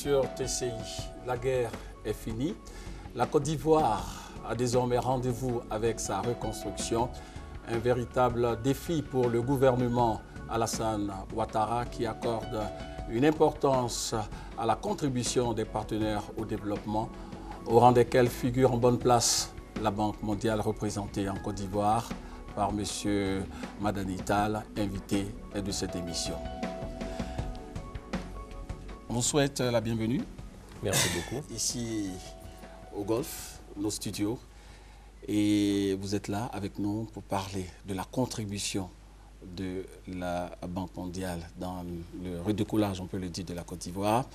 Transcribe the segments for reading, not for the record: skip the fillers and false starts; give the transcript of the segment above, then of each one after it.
sur TCI. La guerre est finie. La Côte d'Ivoire a désormais rendez-vous avec sa reconstruction. Un véritable défi pour le gouvernement Alassane Ouattara qui accorde une importance à la contribution des partenaires au développement, au rang desquels figure en bonne place la Banque mondiale représentée en Côte d'Ivoire par M. Madani Tall, invité de cette émission. On vous souhaite la bienvenue. Merci beaucoup. Ici au Golfe, nos studios. Et vous êtes là avec nous pour parler de la contribution de la Banque mondiale dans le redécollage, on peut le dire, de la Côte d'Ivoire.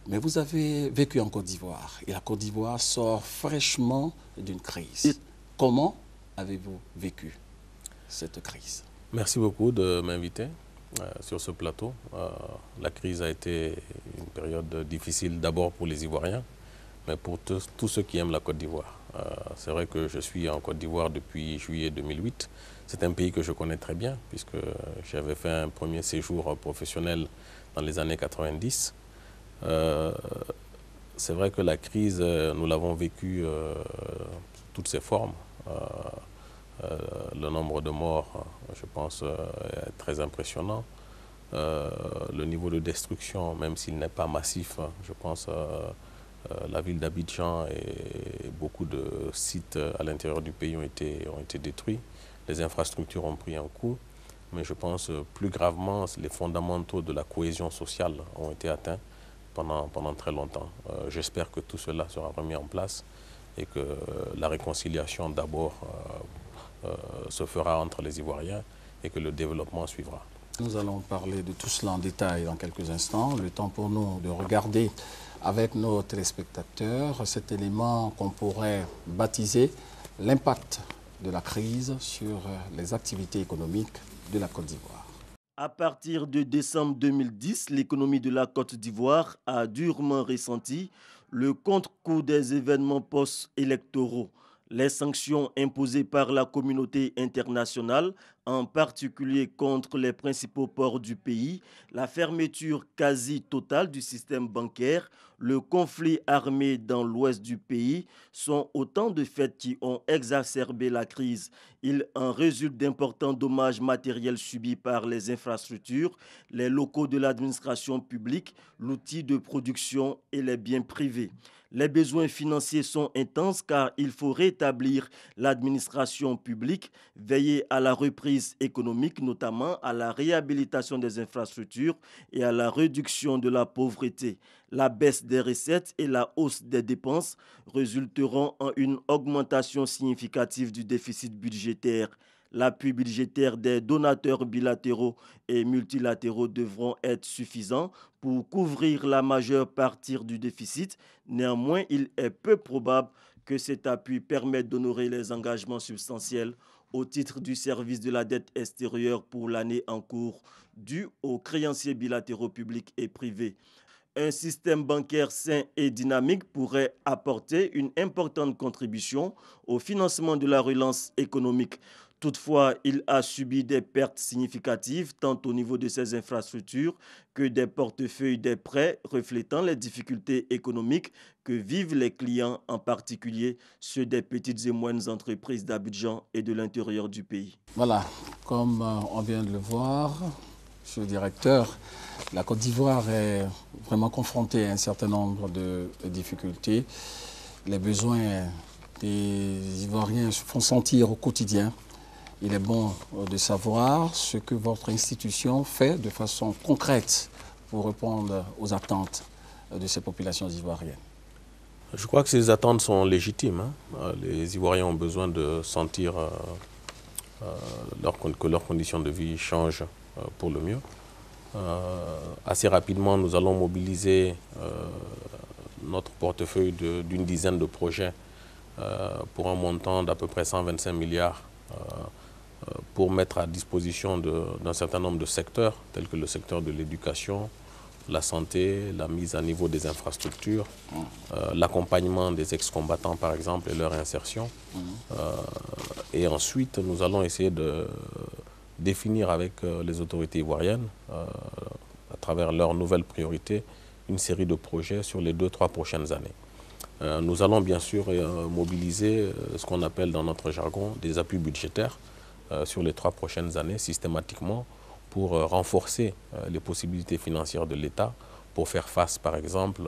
Mais vous avez vécu en Côte d'Ivoire et la Côte d'Ivoire sort fraîchement d'une crise. Comment avez-vous vécu cette crise? Merci beaucoup de m'inviter sur ce plateau. La crise a été une période difficile d'abord pour les Ivoiriens, mais pour tous ceux qui aiment la Côte d'Ivoire. C'est vrai que je suis en Côte d'Ivoire depuis juillet 2008. C'est un pays que je connais très bien puisque j'avais fait un premier séjour professionnel dans les années 90. C'est vrai que la crise, nous l'avons vécue sous toutes ses formes. Le nombre de morts, je pense, est très impressionnant. Le niveau de destruction, même s'il n'est pas massif, je pense la ville d'Abidjan et beaucoup de sites à l'intérieur du pays ont été détruits. Les infrastructures ont pris un coup, mais je pense plus gravement, les fondamentaux de la cohésion sociale ont été atteints pendant très longtemps. J'espère que tout cela sera remis en place et que la réconciliation d'abord se fera entre les Ivoiriens et que le développement suivra. Nous allons parler de tout cela en détail dans quelques instants. Le temps pour nous de regarder avec nos téléspectateurs cet élément qu'on pourrait baptiser l'impact de la crise sur les activités économiques de la Côte d'Ivoire. À partir de décembre 2010, l'économie de la Côte d'Ivoire a durement ressenti le contre-coup des événements post-électoraux. Les sanctions imposées par la communauté internationale, en particulier contre les principaux ports du pays, la fermeture quasi totale du système bancaire, le conflit armé dans l'ouest du pays sont autant de faits qui ont exacerbé la crise. Il en résulte d'importants dommages matériels subis par les infrastructures, les locaux de l'administration publique, l'outil de production et les biens privés. Les besoins financiers sont intenses car il faut rétablir l'administration publique, veiller à la reprise économique, notamment à la réhabilitation des infrastructures et à la réduction de la pauvreté. La baisse des recettes et la hausse des dépenses résulteront en une augmentation significative du déficit budgétaire. L'appui budgétaire des donateurs bilatéraux et multilatéraux devront être suffisants pour couvrir la majeure partie du déficit. Néanmoins, il est peu probable que cet appui permette d'honorer les engagements substantiels au titre du service de la dette extérieure pour l'année en cours dû aux créanciers bilatéraux publics et privés. Un système bancaire sain et dynamique pourrait apporter une importante contribution au financement de la relance économique. Toutefois, il a subi des pertes significatives tant au niveau de ses infrastructures que des portefeuilles des prêts reflétant les difficultés économiques que vivent les clients, en particulier ceux des petites et moyennes entreprises d'Abidjan et de l'intérieur du pays. Voilà, comme on vient de le voir, monsieur le directeur, la Côte d'Ivoire est vraiment confrontée à un certain nombre de difficultés. Les besoins des Ivoiriens se font sentir au quotidien. Il est bon de savoir ce que votre institution fait de façon concrète pour répondre aux attentes de ces populations ivoiriennes. Je crois que ces attentes sont légitimes. Les Ivoiriens ont besoin de sentir que leurs conditions de vie changent pour le mieux. Assez rapidement, nous allons mobiliser notre portefeuille d'une dizaine de projets pour un montant d'à peu près 125 milliards pour mettre à disposition d'un certain nombre de secteurs, tels que le secteur de l'éducation, la santé, la mise à niveau des infrastructures, l'accompagnement des ex-combattants par exemple et leur insertion. Et ensuite, nous allons essayer de définir avec les autorités ivoiriennes, à travers leurs nouvelles priorités, une série de projets sur les 2-3 prochaines années. Nous allons bien sûr mobiliser ce qu'on appelle dans notre jargon des appuis budgétaires sur les 3 prochaines années systématiquement pour renforcer les possibilités financières de l'État pour faire face par exemple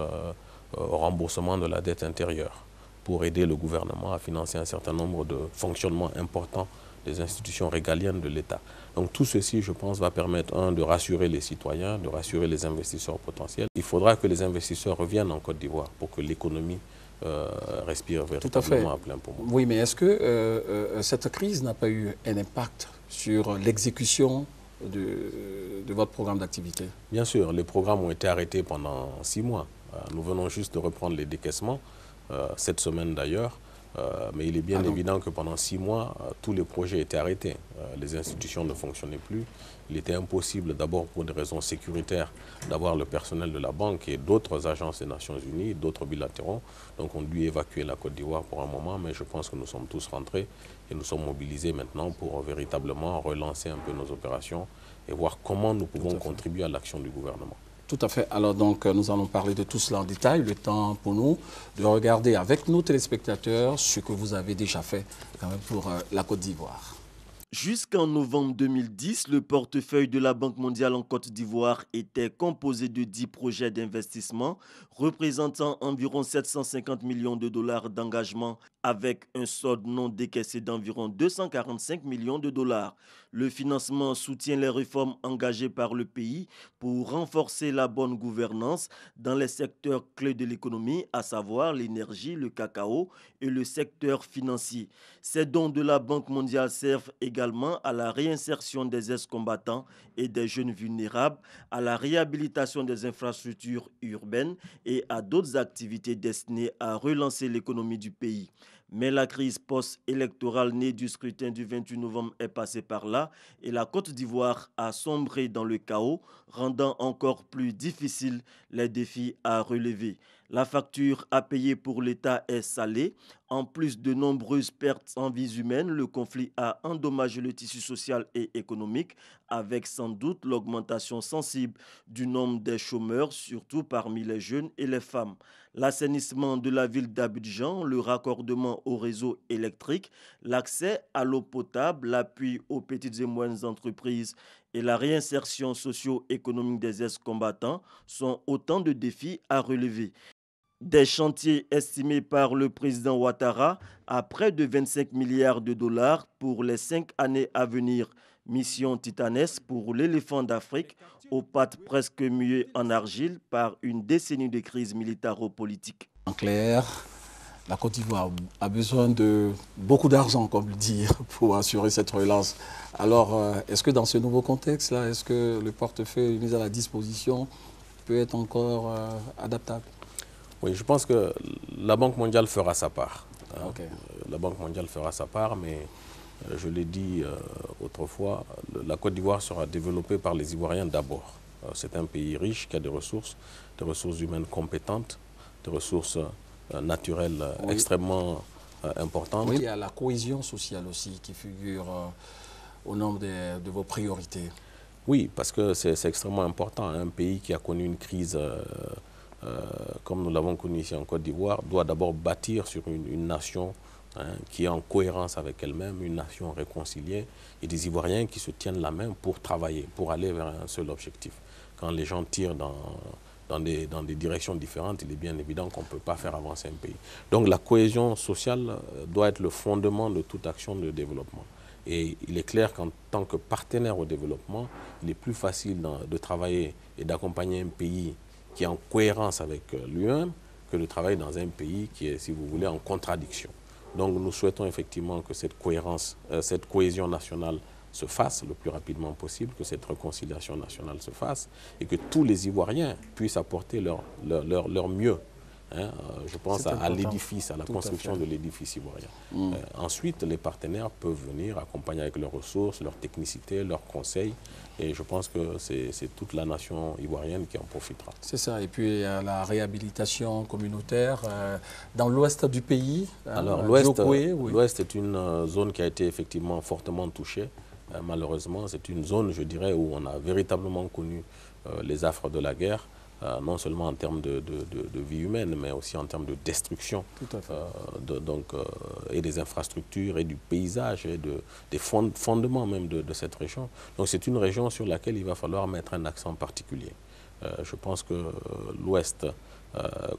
au remboursement de la dette intérieure, pour aider le gouvernement à financer un certain nombre de fonctionnements importants des institutions régaliennes de l'État. Donc tout ceci, je pense, va permettre, de rassurer les citoyens, de rassurer les investisseurs potentiels. Il faudra que les investisseurs reviennent en Côte d'Ivoire pour que l'économie respire véritablement à plein poumon. Oui, mais est-ce que cette crise n'a pas eu un impact sur l'exécution de votre programme d'activité? Bien sûr, les programmes ont été arrêtés pendant 6 mois. Nous venons juste de reprendre les décaissements, cette semaine d'ailleurs. Mais il est bien évident que pendant 6 mois, tous les projets étaient arrêtés. Les institutions ne fonctionnaient plus. Il était impossible, d'abord pour des raisons sécuritaires, d'avoir le personnel de la banque et d'autres agences des Nations Unies, d'autres bilatéraux. Donc on a dû évacuer la Côte d'Ivoire pour un moment, mais je pense que nous sommes tous rentrés et nous sommes mobilisés maintenant pour véritablement relancer un peu nos opérations et voir comment nous pouvons contribuer à l'action du gouvernement. Tout à fait. Alors donc, nous allons parler de tout cela en détail. Le temps pour nous de regarder avec nos téléspectateurs ce que vous avez déjà fait quand même pour la Côte d'Ivoire. Jusqu'en novembre 2010, le portefeuille de la Banque mondiale en Côte d'Ivoire était composé de 10 projets d'investissement représentant environ 750 millions de dollars d'engagement avec un solde non décaissé d'environ 245 millions de dollars. Le financement soutient les réformes engagées par le pays pour renforcer la bonne gouvernance dans les secteurs clés de l'économie, à savoir l'énergie, le cacao et le secteur financier. Ces dons de la Banque mondiale servent également à la réinsertion des ex-combattants et des jeunes vulnérables, à la réhabilitation des infrastructures urbaines et à d'autres activités destinées à relancer l'économie du pays. Mais la crise post-électorale née du scrutin du 28 novembre est passée par là et la Côte d'Ivoire a sombré dans le chaos, rendant encore plus difficiles les défis à relever. La facture à payer pour l'État est salée. En plus de nombreuses pertes en vies humaines, le conflit a endommagé le tissu social et économique avec sans doute l'augmentation sensible du nombre des chômeurs, surtout parmi les jeunes et les femmes. L'assainissement de la ville d'Abidjan, le raccordement au réseau électrique, l'accès à l'eau potable, l'appui aux petites et moyennes entreprises et la réinsertion socio-économique des ex-combattants sont autant de défis à relever. Des chantiers estimés par le président Ouattara à près de 25 milliards de dollars pour les 5 années à venir. Mission titanesque pour l'éléphant d'Afrique, aux pattes presque muées en argile par une décennie de crise militaro-politique. En clair, la Côte d'Ivoire a besoin de beaucoup d'argent, comme le dire, pour assurer cette relance. Alors, est-ce que dans ce nouveau contexte-là, est-ce que le portefeuille mis à la disposition peut être encore adaptable? Oui, je pense que la Banque mondiale fera sa part. Okay. La Banque mondiale fera sa part, mais je l'ai dit autrefois, la Côte d'Ivoire sera développée par les Ivoiriens d'abord. C'est un pays riche qui a des ressources humaines compétentes, des ressources naturelles extrêmement importantes. Oui, il y a la cohésion sociale aussi qui figure au nombre de vos priorités. Oui, parce que c'est extrêmement important. Un pays qui a connu une crise comme nous l'avons connu ici en Côte d'Ivoire, doit d'abord bâtir sur une nation qui est en cohérence avec elle-même, une nation réconciliée et des Ivoiriens qui se tiennent la main pour travailler, pour aller vers un seul objectif. Quand les gens tirent dans des directions différentes, il est bien évident qu'on ne peut pas faire avancer un pays. Donc la cohésion sociale doit être le fondement de toute action de développement. Et il est clair qu'en tant que partenaire au développement, il est plus facile de travailler et d'accompagner un pays qui est en cohérence avec lui-même que de travailler dans un pays qui est, si vous voulez, en contradiction. Donc nous souhaitons effectivement que cette cohérence, cette cohésion nationale se fasse le plus rapidement possible, que cette réconciliation nationale se fasse et que tous les Ivoiriens puissent apporter leur mieux. Je pense à l'édifice, à la construction de l'édifice ivoirien. Ensuite, les partenaires peuvent venir accompagner avec leurs ressources, leur technicité, leurs conseils. Et je pense que c'est toute la nation ivoirienne qui en profitera. C'est ça. Et puis la réhabilitation communautaire dans l'ouest du pays. Alors l'ouest est une zone qui a été effectivement fortement touchée. Malheureusement, c'est une zone, je dirais, où on a véritablement connu les affres de la guerre. non seulement en termes de vie humaine, mais aussi en termes de destruction et des infrastructures et du paysage et des fondements même de cette région. Donc c'est une région sur laquelle il va falloir mettre un accent particulier. Je pense que l'Ouest,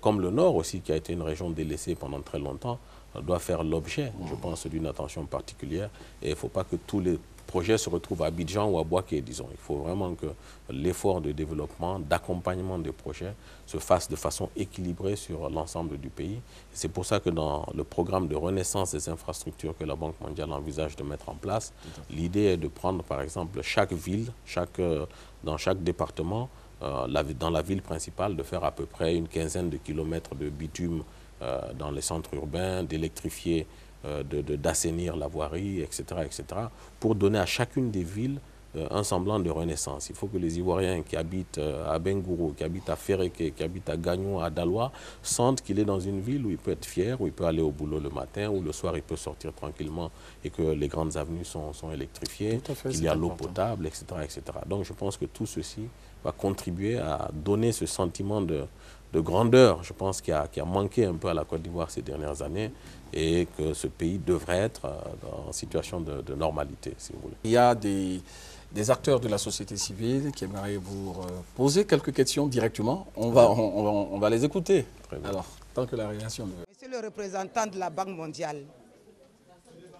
comme le Nord aussi, qui a été une région délaissée pendant très longtemps, doit faire l'objet, je pense, d'une attention particulière. Et il ne faut pas que tous les projets se retrouvent à Abidjan ou à Bouaké, disons. Il faut vraiment que l'effort de développement, d'accompagnement des projets se fasse de façon équilibrée sur l'ensemble du pays. C'est pour ça que dans le programme de renaissance des infrastructures que la Banque mondiale envisage de mettre en place, l'idée est de prendre, par exemple, chaque ville, dans chaque département, dans la ville principale, de faire à peu près une quinzaine de kilomètres de bitume dans les centres urbains, d'électrifier, d'assainir la voirie, etc., pour donner à chacune des villes un semblant de renaissance. Il faut que les Ivoiriens qui habitent à Bengourou, qui habitent à Ferreké, qui habitent à Gagnon, à Daloa, sentent qu'il est dans une ville où il peut être fier, où il peut aller au boulot le matin, où le soir il peut sortir tranquillement et que les grandes avenues sont électrifiées, qu'il y a l'eau potable, etc., Donc je pense que tout ceci va contribuer à donner ce sentiment de grandeur, je pense, qui a manqué un peu à la Côte d'Ivoire ces dernières années et que ce pays devrait être en situation de normalité, si vous voulez. Il y a des acteurs de la société civile qui aimeraient vous poser quelques questions directement. On va les écouter. Alors, tant que la réaction... Monsieur le représentant de la Banque mondiale,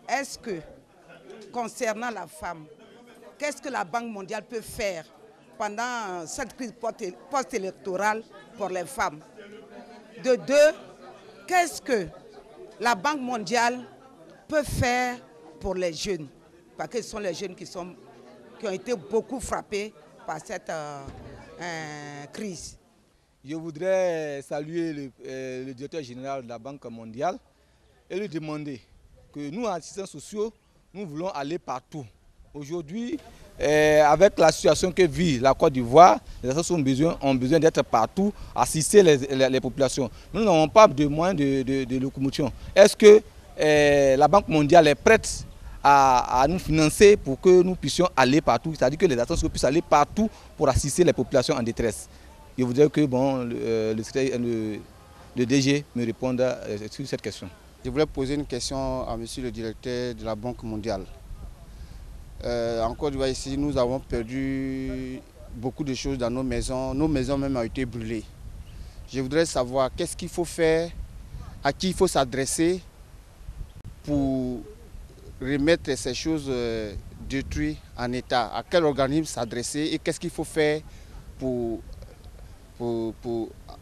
est-ce que, concernant la femme, qu'est-ce que la Banque mondiale peut faire pendant cette crise post-électorale pour les femmes? De deux, qu'est-ce que la Banque mondiale peut faire pour les jeunes? Parce que ce sont les jeunes qui ont été beaucoup frappés par cette crise. Je voudrais saluer le directeur général de la Banque mondiale et lui demander que nous, assistants sociaux, nous voulons aller partout. Aujourd'hui, avec la situation que vit la Côte d'Ivoire, les associations ont besoin d'être partout, assister les populations. Nous n'avons pas de moyens de locomotion. Est-ce que la Banque mondiale est prête à nous financer pour que nous puissions aller partout, c'est-à-dire que les associations puissent aller partout pour assister les populations en détresse? Je voudrais que le DG me réponde sur cette question. Je voulais poser une question à monsieur le directeur de la Banque mondiale. En Côte d'Ivoire ici, nous avons perdu beaucoup de choses dans nos maisons même ont été brûlées. Je voudrais savoir qu'est-ce qu'il faut faire, à qui il faut s'adresser pour remettre ces choses détruites en état, à quel organisme s'adresser et qu'est-ce qu'il faut faire pour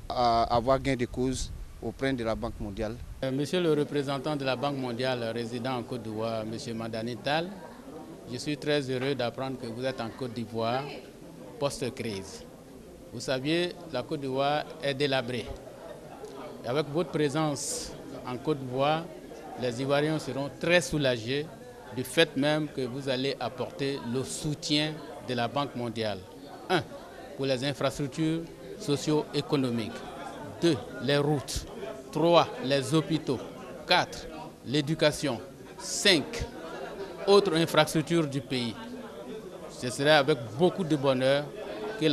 avoir gain de cause auprès de la Banque mondiale. Monsieur le représentant de la Banque mondiale résident en Côte d'Ivoire, monsieur Madani Tall, je suis très heureux d'apprendre que vous êtes en Côte d'Ivoire post-crise. Vous saviez, la Côte d'Ivoire est délabrée. Et avec votre présence en Côte d'Ivoire, les Ivoiriens seront très soulagés du fait même que vous allez apporter le soutien de la Banque mondiale. 1. Pour les infrastructures socio-économiques. 2. Les routes. 3. Les hôpitaux. 4. L'éducation. 5. Autres infrastructures du pays. Ce serait avec beaucoup de bonheur que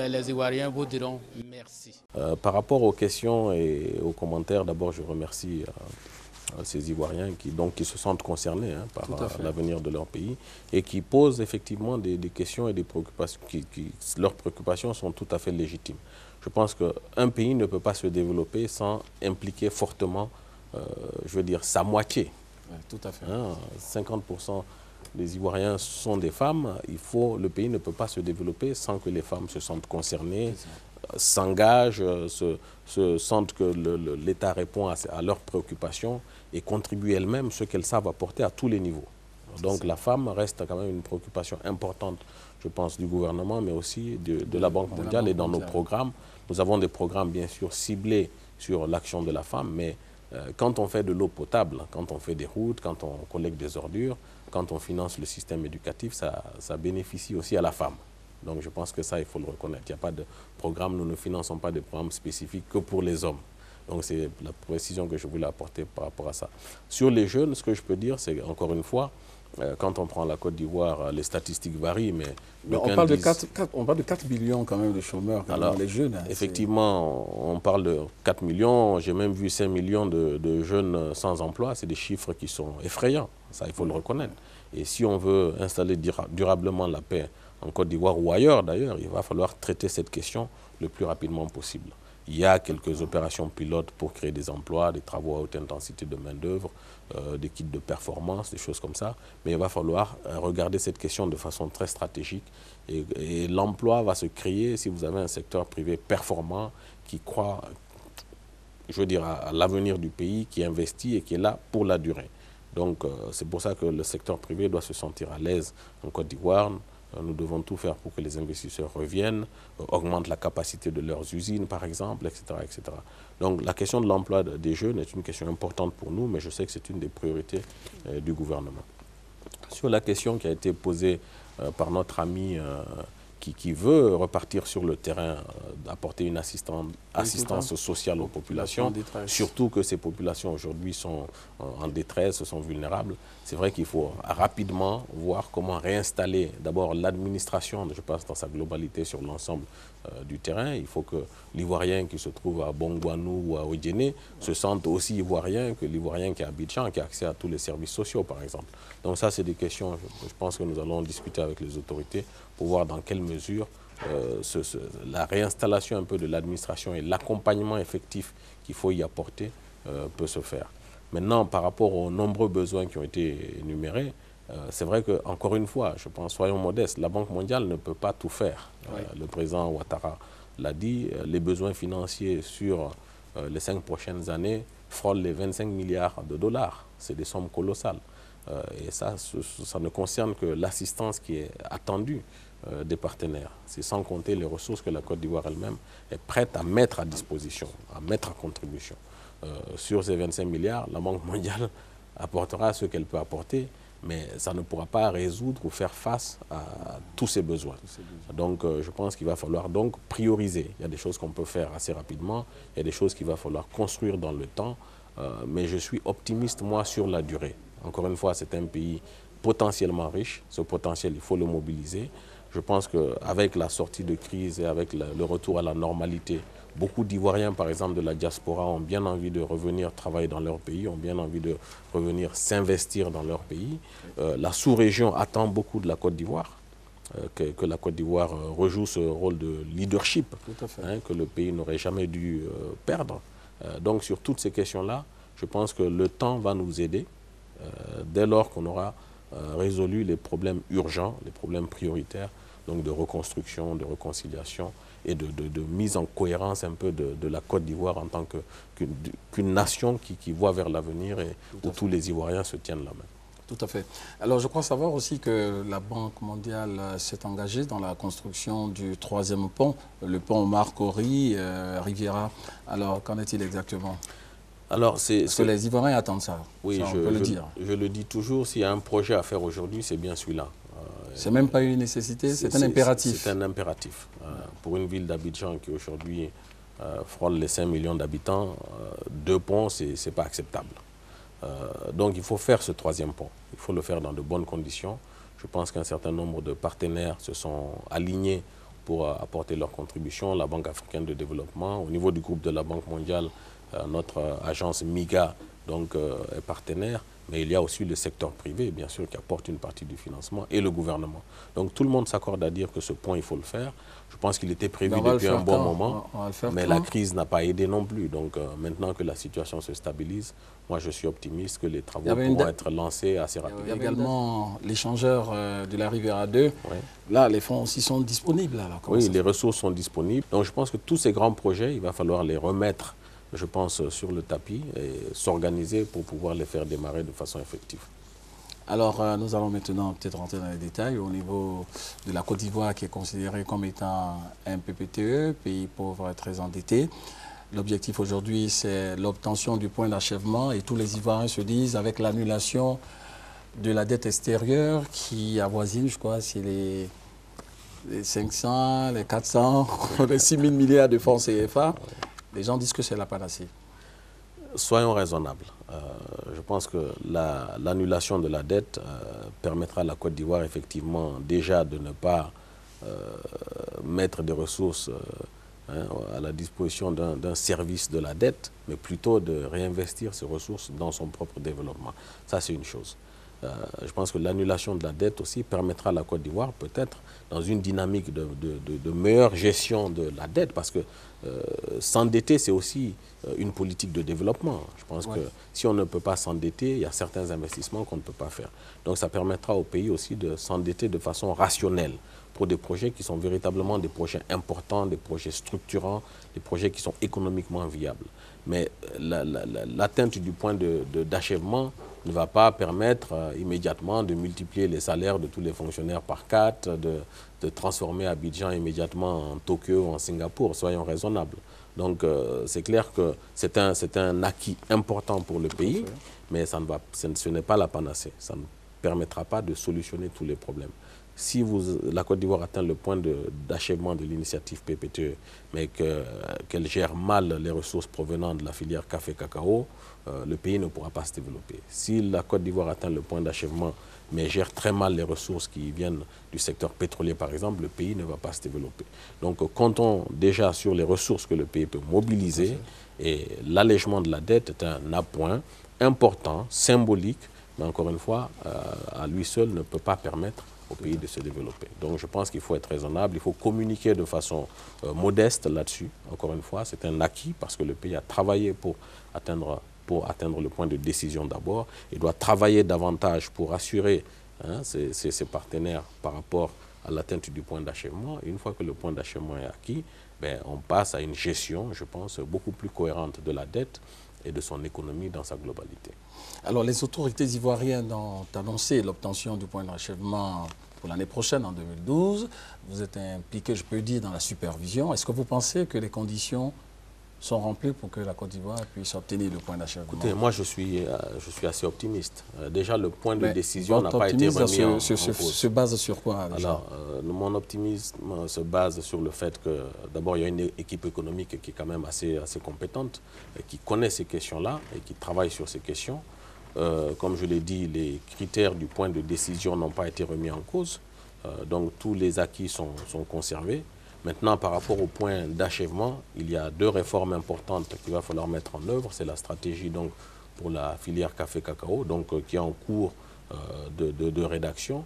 les Ivoiriens vous diront merci. Par rapport aux questions et aux commentaires, d'abord je remercie ces Ivoiriens qui se sentent concernés par l'avenir de leur pays et qui posent effectivement des questions et des préoccupations. Leurs préoccupations sont tout à fait légitimes. Je pense qu'un pays ne peut pas se développer sans impliquer fortement, je veux dire, sa moitié. Oui, tout à fait. 50% des Ivoiriens sont des femmes. Le pays ne peut pas se développer sans que les femmes se sentent concernées, s'engagent, sentent que l'État répond à leurs préoccupations et contribue elles-mêmes ce qu'elles savent apporter à tous les niveaux. Donc la femme reste quand même une préoccupation importante, je pense, du gouvernement, mais aussi de la Banque mondiale et dans nos programmes. Nous avons des programmes bien sûr ciblés sur l'action de la femme, mais quand on fait de l'eau potable, quand on fait des routes, quand on collecte des ordures, quand on finance le système éducatif, ça bénéficie aussi à la femme. Donc je pense que ça, il faut le reconnaître. Il n'y a pas de programme, nous ne finançons pas de programmes spécifiques que pour les hommes. Donc c'est la précision que je voulais apporter par rapport à ça. Sur les jeunes, ce que je peux dire, c'est encore une fois, Quand on prend la Côte d'Ivoire, les statistiques varient, mais on parle de 4 millions quand même de chômeurs, alors, les jeunes. Hein, effectivement, on parle de 4 millions, j'ai même vu 5 millions de jeunes sans emploi, c'est des chiffres qui sont effrayants, ça il faut le reconnaître. Et si on veut installer durablement la paix en Côte d'Ivoire ou ailleurs d'ailleurs, il va falloir traiter cette question le plus rapidement possible. Il y a quelques opérations pilotes pour créer des emplois, des travaux à haute intensité de main-d'œuvre, des kits de performance, des choses comme ça. Mais il va falloir regarder cette question de façon très stratégique. Et l'emploi va se créer si vous avez un secteur privé performant qui croit, je veux dire, à l'avenir du pays, qui investit et qui est là pour la durée. Donc c'est pour ça que le secteur privé doit se sentir à l'aise en Côte d'Ivoire. Nous devons tout faire pour que les investisseurs reviennent, augmentent la capacité de leurs usines, par exemple, etc., etc. Donc la question de l'emploi des jeunes est une question importante pour nous, mais je sais que c'est une des priorités du gouvernement. Sur la question qui a été posée par notre ami qui veut repartir sur le terrain, apporter une assistance sociale aux populations, surtout que ces populations aujourd'hui sont en détresse, sont vulnérables. C'est vrai qu'il faut rapidement voir comment réinstaller d'abord l'administration, je pense dans sa globalité sur l'ensemble du terrain. Il faut que l'Ivoirien qui se trouve à Bongouanou ou à Odjéné se sente aussi Ivoirien que l'Ivoirien qui est à Abidjan, qui a accès à tous les services sociaux par exemple. Donc ça c'est des questions, je pense que nous allons discuter avec les autorités pour voir dans quelle mesure la réinstallation un peu de l'administration et l'accompagnement effectif qu'il faut y apporter peut se faire. Maintenant, par rapport aux nombreux besoins qui ont été énumérés, c'est vrai qu'encore une fois, je pense, soyons modestes, la Banque mondiale ne peut pas tout faire. Oui. Le président Ouattara l'a dit, les besoins financiers sur les 5 prochaines années frôlent les 25 milliards de dollars. C'est des sommes colossales. Et ça ne concerne que l'assistance qui est attendue des partenaires. C'est sans compter les ressources que la Côte d'Ivoire elle-même est prête à mettre à disposition, à mettre à contribution. Sur ces 25 milliards, la Banque mondiale apportera ce qu'elle peut apporter, mais ça ne pourra pas résoudre ou faire face à tous ces besoins. Donc je pense qu'il va falloir donc prioriser. Il y a des choses qu'on peut faire assez rapidement, il y a des choses qu'il va falloir construire dans le temps, mais je suis optimiste, moi, sur la durée. Encore une fois, c'est un pays potentiellement riche. Ce potentiel, il faut le mobiliser. Je pense qu'avec la sortie de crise et avec le retour à la normalité, beaucoup d'Ivoiriens, par exemple, de la diaspora, ont bien envie de revenir travailler dans leur pays, ont bien envie de revenir s'investir dans leur pays. La sous-région attend beaucoup de la Côte d'Ivoire, que la Côte d'Ivoire rejoue ce rôle de leadership que le pays n'aurait jamais dû perdre. Donc sur toutes ces questions-là, je pense que le temps va nous aider dès lors qu'on aura résolu les problèmes urgents, les problèmes prioritaires, donc de reconstruction, de réconciliation et de mise en cohérence un peu de la Côte d'Ivoire en tant qu'une nation qui voit vers l'avenir et où tous les Ivoiriens se tiennent la main. Tout à fait. Alors je crois savoir aussi que la Banque mondiale s'est engagée dans la construction du 3e pont, le pont Marcory, Riviera. Alors qu'en est-il exactement ? Alors, parce que les Ivoiriens attendent ça, oui, ça on peut le dire. Je le dis toujours, s'il y a un projet à faire aujourd'hui, c'est bien celui-là. C'est même pas une nécessité, c'est un impératif. C'est un impératif. Pour une ville d'Abidjan qui aujourd'hui frôle les 5 millions d'habitants, 2 ponts, c'est pas acceptable. Donc il faut faire ce 3e pont. Il faut le faire dans de bonnes conditions. Je pense qu'un certain nombre de partenaires se sont alignés pour apporter leur contribution. La Banque africaine de développement, au niveau du groupe de la Banque mondiale, notre agence MIGA donc, est partenaire, mais il y a aussi le secteur privé, bien sûr, qui apporte une partie du financement, et le gouvernement. Donc tout le monde s'accorde à dire que ce pont, il faut le faire. Je pense qu'il était prévu depuis un bon moment, mais la crise n'a pas aidé non plus. Donc maintenant que la situation se stabilise, moi je suis optimiste que les travaux pourront être lancés assez rapidement. Il y a également l'échangeur de la Riviera 2. Oui. Là, les fonds aussi sont disponibles. Alors, oui, les ressources sont disponibles. Donc je pense que tous ces grands projets, il va falloir les remettre, je pense, sur le tapis et s'organiser pour pouvoir les faire démarrer de façon effective. Alors, nous allons maintenant peut-être rentrer dans les détails au niveau de la Côte d'Ivoire qui est considérée comme étant un PPTE, pays pauvre et très endetté. L'objectif aujourd'hui, c'est l'obtention du point d'achèvement et tous les Ivoiriens se disent avec l'annulation de la dette extérieure qui avoisine, je crois, c'est les 500, les 400, les 6 000 milliards de francs CFA. Les gens disent que c'est la panacée. Soyons raisonnables. Je pense que l'annulation de la dette permettra à la Côte d'Ivoire effectivement déjà de ne pas mettre des ressources à la disposition d'un service de la dette, mais plutôt de réinvestir ces ressources dans son propre développement. Ça, c'est une chose. Je pense que l'annulation de la dette aussi permettra à la Côte d'Ivoire peut-être dans une dynamique de meilleure gestion de la dette, parce que s'endetter, c'est aussi une politique de développement. Je pense que si on ne peut pas s'endetter, il y a certains investissements qu'on ne peut pas faire. Donc ça permettra au pays aussi de s'endetter de façon rationnelle pour des projets qui sont véritablement des projets importants, des projets structurants, des projets qui sont économiquement viables. Mais l'atteinte du point d'achèvement ne va pas permettre immédiatement de multiplier les salaires de tous les fonctionnaires par 4, de transformer Abidjan immédiatement en Tokyo ou en Singapour. Soyons raisonnables. Donc c'est clair que c'est un acquis important pour le pays, mais ce n'est pas la panacée. Ça ne permettra pas de solutionner tous les problèmes. Si la Côte d'Ivoire atteint le point d'achèvement de l'initiative PPTE, mais qu'elle gère mal les ressources provenant de la filière café-cacao, le pays ne pourra pas se développer. Si la Côte d'Ivoire atteint le point d'achèvement, mais gère très mal les ressources qui viennent du secteur pétrolier, par exemple, le pays ne va pas se développer. Donc, comptons déjà sur les ressources que le pays peut mobiliser, et l'allègement de la dette est un appoint important, symbolique, mais encore une fois, à lui seul ne peut pas permettre au pays de se développer. Donc je pense qu'il faut être raisonnable, il faut communiquer de façon modeste là-dessus. Encore une fois, c'est un acquis parce que le pays a travaillé pour atteindre le point de décision d'abord. Il doit travailler davantage pour assurer ses partenaires par rapport à l'atteinte du point d'achèvement. Une fois que le point d'achèvement est acquis, on passe à une gestion, je pense, beaucoup plus cohérente de la dette et de son économie dans sa globalité. Alors, les autorités ivoiriennes ont annoncé l'obtention du point d'achèvement pour l'année prochaine, en 2012. Vous êtes impliqué, je peux dire, dans la supervision. Est-ce que vous pensez que les conditions sont remplies pour que la Côte d'Ivoire puisse obtenir le point d'achèvement? Écoutez, moi, je suis assez optimiste. Déjà, le point de décision n'a pas été remis en cause. Se base sur quoi déjà? Alors, mon optimisme se base sur le fait que, d'abord, il y a une équipe économique qui est quand même assez compétente, qui connaît ces questions-là et qui travaille sur ces questions. Comme je l'ai dit, les critères du point de décision n'ont pas été remis en cause. Donc, tous les acquis sont conservés. Maintenant, par rapport au point d'achèvement, il y a 2 réformes importantes qu'il va falloir mettre en œuvre. C'est la stratégie donc, pour la filière café-cacao, qui est en cours de rédaction,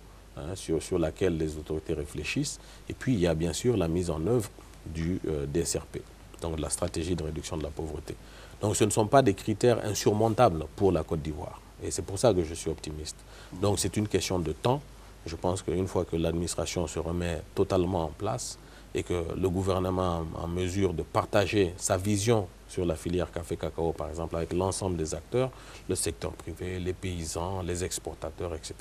sur laquelle les autorités réfléchissent. Et puis, il y a bien sûr la mise en œuvre du DSRP, donc de la stratégie de réduction de la pauvreté. Donc, ce ne sont pas des critères insurmontables pour la Côte d'Ivoire. Et c'est pour ça que je suis optimiste. Donc, c'est une question de temps. Je pense qu'une fois que l'administration se remet totalement en place, et que le gouvernement est en mesure de partager sa vision sur la filière café-cacao, par exemple, avec l'ensemble des acteurs, le secteur privé, les paysans, les exportateurs, etc.,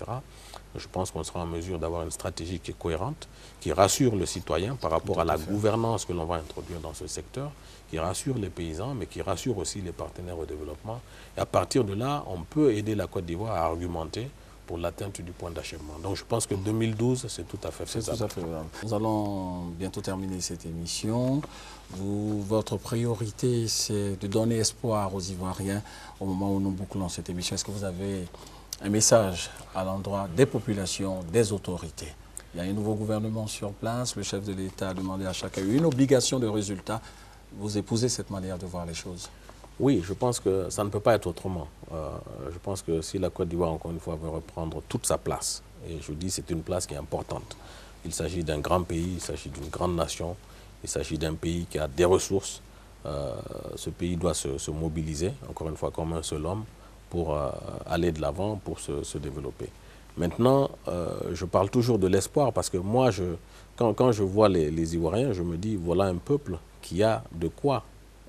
je pense qu'on sera en mesure d'avoir une stratégie qui est cohérente, qui rassure le citoyen par rapport à la gouvernance que l'on va introduire dans ce secteur, qui rassure les paysans, mais qui rassure aussi les partenaires au développement. Et à partir de là, on peut aider la Côte d'Ivoire à argumenter pour l'atteinte du point d'achèvement. Donc je pense que 2012, c'est tout à fait faisable. Tout à fait faisable. Nous allons bientôt terminer cette émission. Votre priorité, c'est de donner espoir aux Ivoiriens au moment où nous bouclons cette émission. Est-ce que vous avez un message à l'endroit des populations, des autorités? Il y a un nouveau gouvernement sur place. Le chef de l'État a demandé à chacun une obligation de résultat. Vous épousez cette manière de voir les choses? Oui, je pense que ça ne peut pas être autrement. Je pense que si la Côte d'Ivoire, encore une fois, veut reprendre toute sa place, et je dis c'est une place qui est importante, il s'agit d'un grand pays, il s'agit d'une grande nation, il s'agit d'un pays qui a des ressources. Ce pays doit se mobiliser, encore une fois, comme un seul homme, pour aller de l'avant, pour se développer. Maintenant, je parle toujours de l'espoir, parce que moi, quand je vois les Ivoiriens, je me dis, voilà un peuple qui a de quoi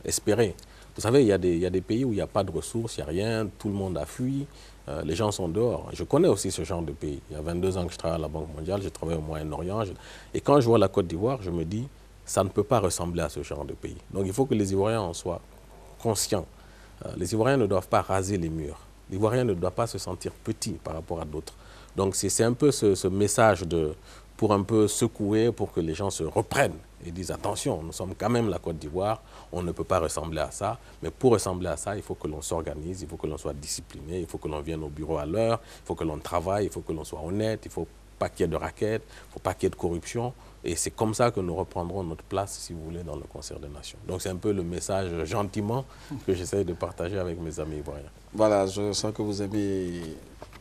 espérer. Vous savez, il y a des pays où il n'y a pas de ressources, il n'y a rien, tout le monde a fui, les gens sont dehors. Je connais aussi ce genre de pays. Il y a 22 ans que je travaille à la Banque mondiale, j'ai travaillé au Moyen-Orient. Et quand je vois la Côte d'Ivoire, je me dis, ça ne peut pas ressembler à ce genre de pays. Donc il faut que les Ivoiriens en soient conscients. Les Ivoiriens ne doivent pas raser les murs. L'Ivoirien ne doit pas se sentir petit par rapport à d'autres. Donc c'est un peu ce message pour un peu secouer, pour que les gens se reprennent et disent attention, nous sommes quand même la Côte d'Ivoire, on ne peut pas ressembler à ça, mais pour ressembler à ça, il faut que l'on s'organise, il faut que l'on soit discipliné, il faut que l'on vienne au bureau à l'heure, il faut que l'on travaille, il faut que l'on soit honnête, il ne faut pas qu'il y ait de raquettes, il ne faut pas qu'il y ait de corruption. Et c'est comme ça que nous reprendrons notre place, si vous voulez, dans le concert des nations. Donc c'est un peu le message gentiment que j'essaie de partager avec mes amis ivoiriens. Voilà, je sens que vous aimez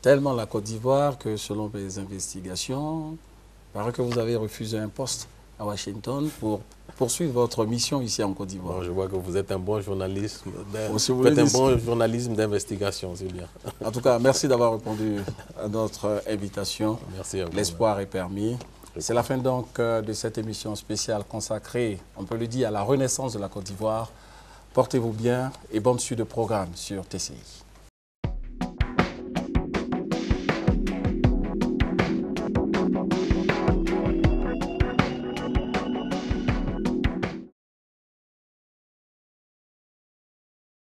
tellement la Côte d'Ivoire que selon mes investigations, il paraît que vous avez refusé un poste à Washington pour poursuivre votre mission ici en Côte d'Ivoire. Bon, je vois que vous êtes un bon journaliste, bon journalisme d'investigation, c'est bien. En tout cas, merci d'avoir répondu à notre invitation. Merci à vous. L'espoir est permis. C'est la fin donc de cette émission spéciale consacrée, on peut le dire, à la renaissance de la Côte d'Ivoire. Portez-vous bien et bonne suite de programme sur TCI.